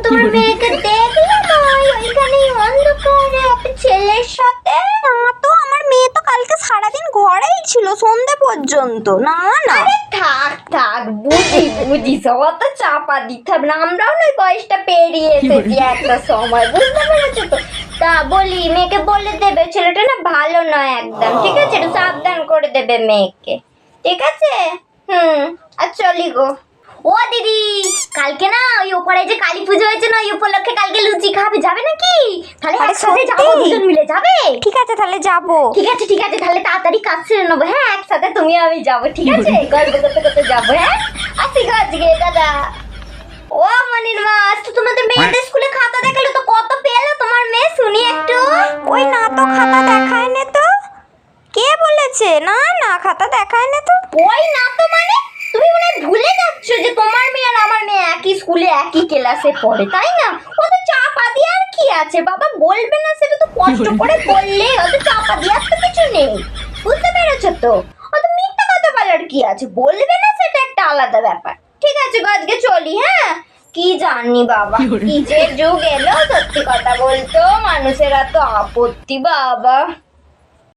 তোমার মেয়েকে দেখলে নয় ওইখানেই অন্ধকারে একটা ছেলের সাথে? না তো, আমার মেয়ে তো কালকে সারাদিন ঘরেই ছিল সন্ধে পর্যন্ত। না না, আরে থাক থাক, বুঝি অত চাপা দিতে হবে না, আমরাও না ওই বয়সটা পেরিয়ে এসেছি একটা সময়, বুঝতে পেরেছো তো? তা বলি মেয়েকে বলে দেবে, ছেলেটা না ভালো নয় একদম, ঠিক আছে? একটু সাবধান করে দেবে মেয়েকে, ঠিক আছে? আর চলি গো। ও দিদি, কালকে না ওই ওপারে যে কালী পুজো হয়েছে না, ওই উপলক্ষে কালকে লুচি খাবে, যাবে নাকি? তাহলে আরে একসাথে যাবো, সত্যি? দুজন মিলে যাবে? ঠিক আছে তাহলে যাবো। ঠিক আছে ঠিক আছে, তাহলে তাড়াতাড়ি কাজ সেরে নেবো। হ্যাঁ, একসাথে তুমি আমি যাবো, ঠিক আছে? গল্প করতে করতে যাবো। হ্যাঁ, আসি গো আজকে, দাদা। ও মনির মা, আজ তো তোমাদের মেয়েদের স্কুলে খাতা দেখালো, তো কত পেলো তোমার মেয়ে শুনি একটু? ওই না তো, খাতা দেখায় নে তো। কে বলেছে? না না, খাতা দেখায় নে তো। ওই না তো মানে? তুমি মনে হয় ভুলে যাচ্ছ যে তোমার মেয়ে আর আমার মেয়ে একই স্কুলে একই ক্লাসে পড়ে, তাই না? অত চাপা দিয়ে আর কি আছে বাবা, বলবে না সেটা তো কষ্ট করে বললে, অত চাপা দিয়ে আর তো কিছু নেই, বুঝতে পেরেছো তো? অত মিথ্যা কথা বলার কি আছে, বলবে না সেটা একটা আলাদা ব্যাপার। ঠিক আছে গো, আজকে চলি। হ্যাঁ, কি জানি বাবা, কি যে যুগ এলো, সত্যি কথা বলতো মানুষের এত আপত্তি বাবা।